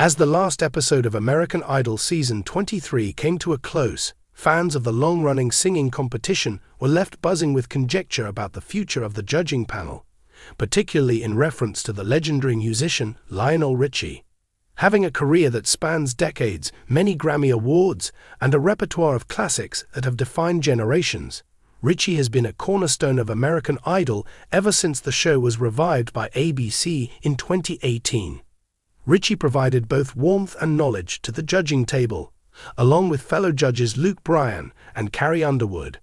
As the last episode of American Idol Season 23 came to a close, fans of the long-running singing competition were left buzzing with conjecture about the future of the judging panel, particularly in reference to the legendary musician Lionel Richie. Having a career that spans decades, many Grammy Awards, and a repertoire of classics that have defined generations, Richie has been a cornerstone of American Idol ever since the show was revived by ABC in 2018. Richie provided both warmth and knowledge to the judging table, along with fellow judges Luke Bryan and Carrie Underwood.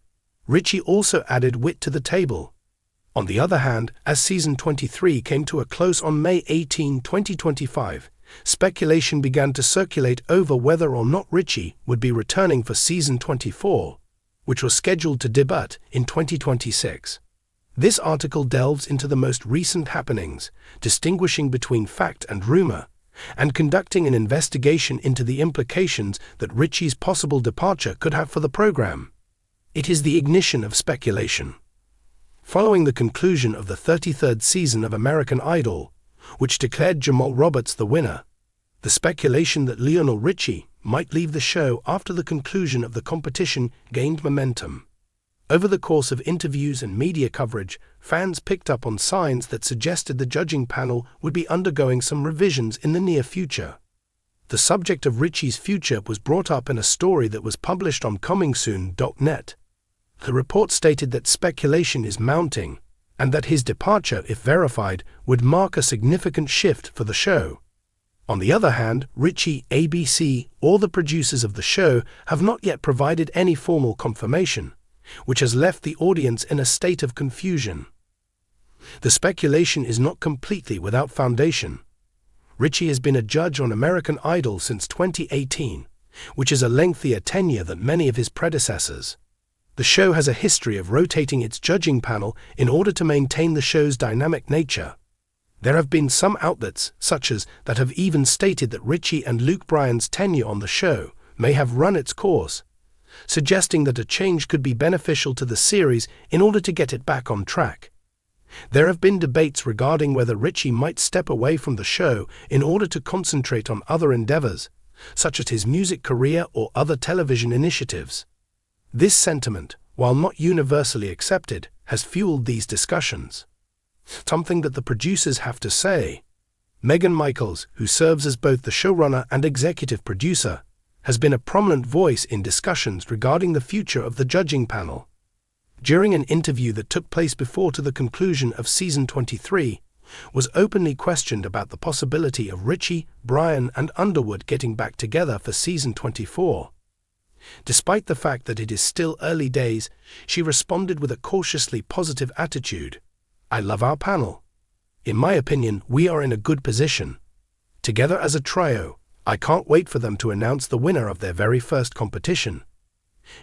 Richie also added wit to the table. On the other hand, as Season 23 came to a close on May 18, 2025, speculation began to circulate over whether or not Richie would be returning for Season 24, which was scheduled to debut in 2026. This article delves into the most recent happenings, distinguishing between fact and rumor, and conducting an investigation into the implications that Richie's possible departure could have for the program. It is the ignition of speculation. Following the conclusion of the 33rd season of American Idol, which declared Jamal Roberts the winner, the speculation that Lionel Richie might leave the show after the conclusion of the competition gained momentum. Over the course of interviews and media coverage, fans picked up on signs that suggested the judging panel would be undergoing some revisions in the near future. The subject of Richie's future was brought up in a story that was published on comingsoon.net. The report stated that speculation is mounting, and that his departure, if verified, would mark a significant shift for the show. On the other hand, Richie, ABC, or the producers of the show have not yet provided any formal confirmation, which has left the audience in a state of confusion. The speculation is not completely without foundation. Richie has been a judge on American Idol since 2018, which is a lengthier tenure than many of his predecessors. The show has a history of rotating its judging panel in order to maintain the show's dynamic nature. There have been some outlets, such as that, have even stated that Richie and Luke Bryan's tenure on the show may have run its course, suggesting that a change could be beneficial to the series in order to get it back on track. There have been debates regarding whether Richie might step away from the show in order to concentrate on other endeavors, such as his music career or other television initiatives. This sentiment, while not universally accepted, has fueled these discussions. Something that the producers have to say. Megan Michaels, who serves as both the showrunner and executive producer, has been a prominent voice in discussions regarding the future of the judging panel. During an interview that took place before to the conclusion of Season 23, was openly questioned about the possibility of Richie, Bryan, and Underwood getting back together for Season 24. Despite the fact that it is still early days, she responded with a cautiously positive attitude. "I love our panel. In my opinion, we are in a good position. Together as a trio, I can't wait for them to announce the winner of their very first competition."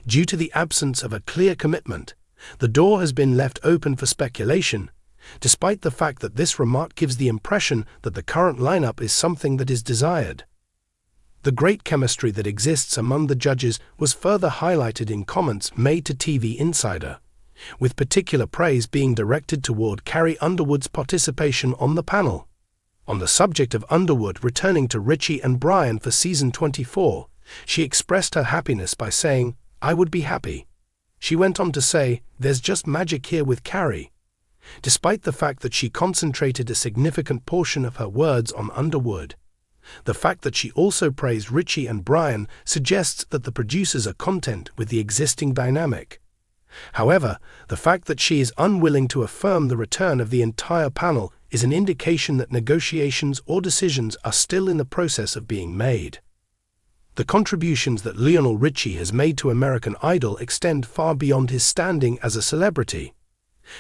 Due to the absence of a clear commitment, the door has been left open for speculation, despite the fact that this remark gives the impression that the current lineup is something that is desired. The great chemistry that exists among the judges was further highlighted in comments made to TV Insider, with particular praise being directed toward Carrie Underwood's participation on the panel. On the subject of Underwood returning to Richie and Bryan for Season 24, she expressed her happiness by saying, "I would be happy." She went on to say, "There's just magic here with Carrie." Despite the fact that she concentrated a significant portion of her words on Underwood, the fact that she also praised Richie and Bryan suggests that the producers are content with the existing dynamic. However, the fact that she is unwilling to affirm the return of the entire panel is an indication that negotiations or decisions are still in the process of being made. The contributions that Lionel Richie has made to American Idol extend far beyond his standing as a celebrity.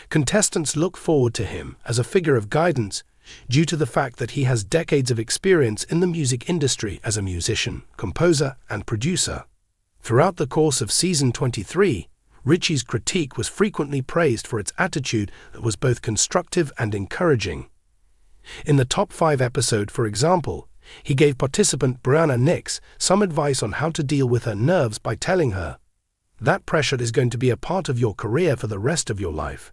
Contestants look forward to him as a figure of guidance due to the fact that he has decades of experience in the music industry as a musician, composer, and producer. Throughout the course of Season 23, Richie's critique was frequently praised for its attitude that was both constructive and encouraging. In the top 5 episode, for example, he gave participant Brianna Nix some advice on how to deal with her nerves by telling her, "That pressure is going to be a part of your career for the rest of your life."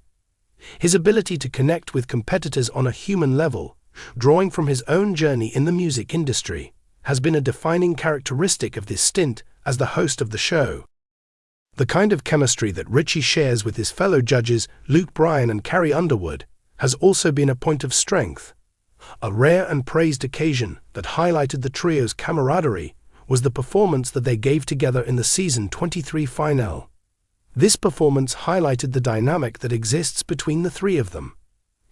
His ability to connect with competitors on a human level, drawing from his own journey in the music industry, has been a defining characteristic of this stint as the host of the show. The kind of chemistry that Richie shares with his fellow judges, Luke Bryan and Carrie Underwood, has also been a point of strength. A rare and praised occasion that highlighted the trio's camaraderie was the performance that they gave together in the season 23 finale. This performance highlighted the dynamic that exists between the three of them.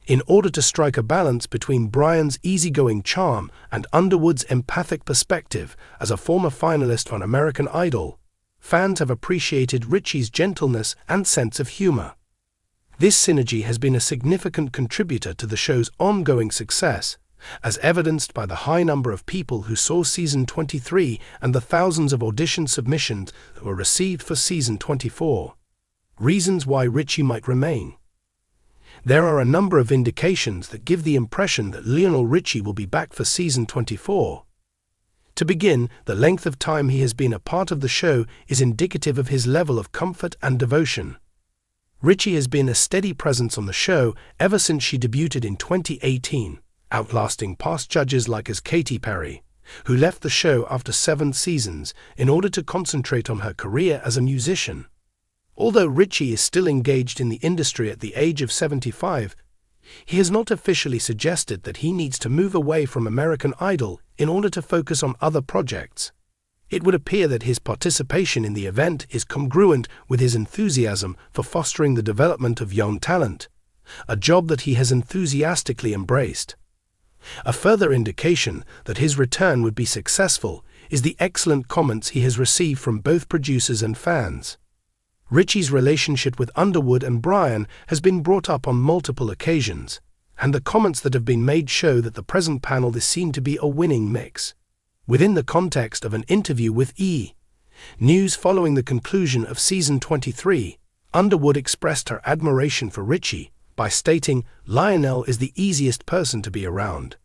In order to strike a balance between Bryan's easygoing charm and Underwood's empathic perspective as a former finalist on American Idol, fans have appreciated Richie's gentleness and sense of humor. This synergy has been a significant contributor to the show's ongoing success, as evidenced by the high number of people who saw Season 23 and the thousands of audition submissions that were received for Season 24. Reasons why Richie might remain. There are a number of indications that give the impression that Lionel Richie will be back for Season 24. To begin, the length of time he has been a part of the show is indicative of his level of comfort and devotion. Richie has been a steady presence on the show ever since she debuted in 2018, outlasting past judges like Katy Perry, who left the show after 7 seasons in order to concentrate on her career as a musician. Although Richie is still engaged in the industry at the age of 75, he has not officially suggested that he needs to move away from American Idol in order to focus on other projects. It would appear that his participation in the event is congruent with his enthusiasm for fostering the development of young talent, a job that he has enthusiastically embraced. A further indication that his return would be successful is the excellent comments he has received from both producers and fans. Richie's relationship with Underwood and Bryan has been brought up on multiple occasions, and the comments that have been made show that the present panel is seen to be a winning mix. Within the context of an interview with E! News following the conclusion of Season 23, Underwood expressed her admiration for Richie by stating, "Lionel is the easiest person to be around.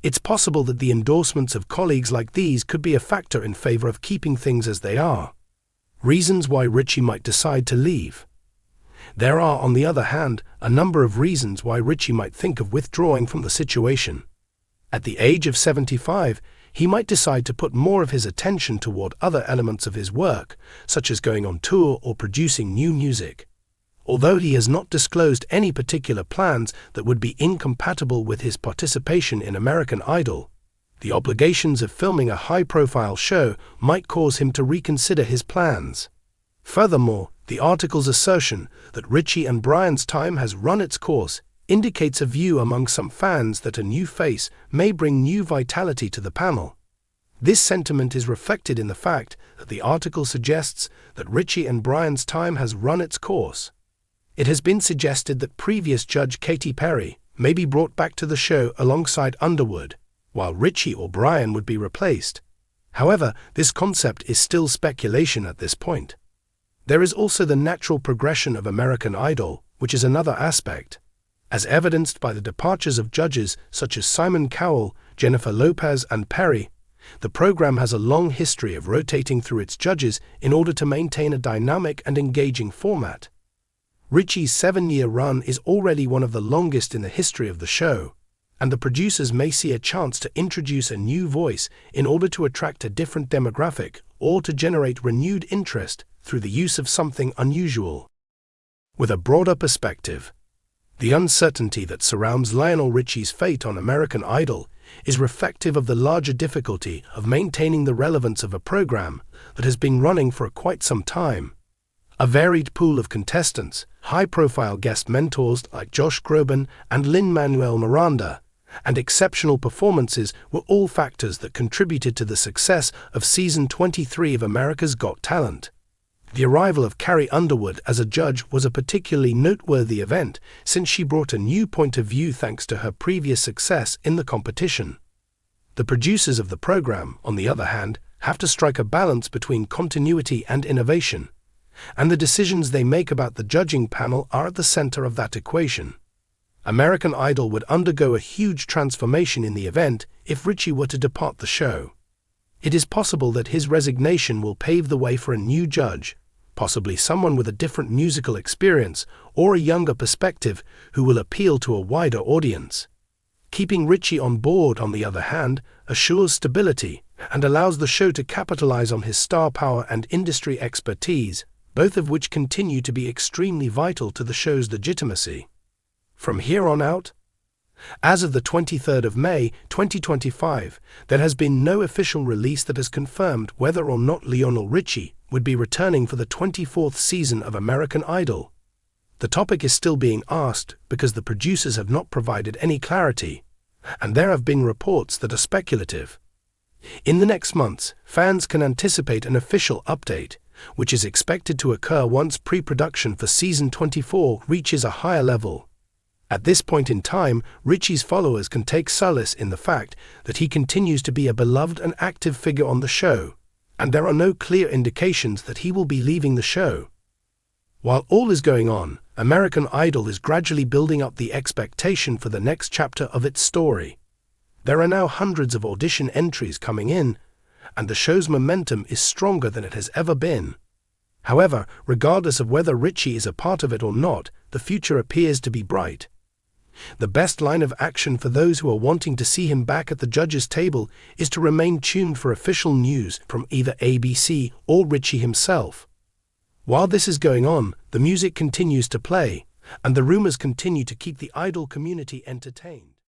It's possible that the endorsements of colleagues like these could be a factor in favor of keeping things as they are." Reasons why Richie might decide to leave. There are, on the other hand, a number of reasons why Richie might think of withdrawing from the situation. At the age of 75, he might decide to put more of his attention toward other elements of his work, such as going on tour or producing new music. Although he has not disclosed any particular plans that would be incompatible with his participation in American Idol, the obligations of filming a high-profile show might cause him to reconsider his plans. Furthermore, the article's assertion that Richie and Bryan's time has run its course indicates a view among some fans that a new face may bring new vitality to the panel. This sentiment is reflected in the fact that the article suggests that Richie and Bryan's time has run its course. It has been suggested that previous judge Katy Perry may be brought back to the show alongside Underwood, while Richie or Bryan would be replaced. However, this concept is still speculation at this point. There is also the natural progression of American Idol, which is another aspect. As evidenced by the departures of judges such as Simon Cowell, Jennifer Lopez, and Perry, the program has a long history of rotating through its judges in order to maintain a dynamic and engaging format. Richie's 7-year run is already one of the longest in the history of the show, and the producers may see a chance to introduce a new voice in order to attract a different demographic or to generate renewed interest through the use of something unusual. With a broader perspective, the uncertainty that surrounds Lionel Richie's fate on American Idol is reflective of the larger difficulty of maintaining the relevance of a program that has been running for quite some time. A varied pool of contestants, high-profile guest mentors like Josh Groban and Lin-Manuel Miranda, and exceptional performances were all factors that contributed to the success of Season 23 of America's Got Talent. The arrival of Carrie Underwood as a judge was a particularly noteworthy event since she brought a new point of view thanks to her previous success in the competition. The producers of the program, on the other hand, have to strike a balance between continuity and innovation, and the decisions they make about the judging panel are at the center of that equation. American Idol would undergo a huge transformation in the event if Richie were to depart the show. It is possible that his resignation will pave the way for a new judge, possibly someone with a different musical experience or a younger perspective who will appeal to a wider audience. Keeping Richie on board, on the other hand, assures stability and allows the show to capitalize on his star power and industry expertise, both of which continue to be extremely vital to the show's legitimacy. From here on out, as of the 23rd of May, 2025, there has been no official release that has confirmed whether or not Lionel Richie would be returning for the 24th season of American Idol. The topic is still being asked because the producers have not provided any clarity, and there have been reports that are speculative. In the next months, fans can anticipate an official update, which is expected to occur once pre-production for season 24 reaches a higher level. At this point in time, Richie's followers can take solace in the fact that he continues to be a beloved and active figure on the show, and there are no clear indications that he will be leaving the show. While all is going on, American Idol is gradually building up the expectation for the next chapter of its story. There are now hundreds of audition entries coming in, and the show's momentum is stronger than it has ever been. However, regardless of whether Richie is a part of it or not, the future appears to be bright. The best line of action for those who are wanting to see him back at the judges' table is to remain tuned for official news from either ABC or Richie himself. While this is going on, the music continues to play, and the rumors continue to keep the Idol community entertained.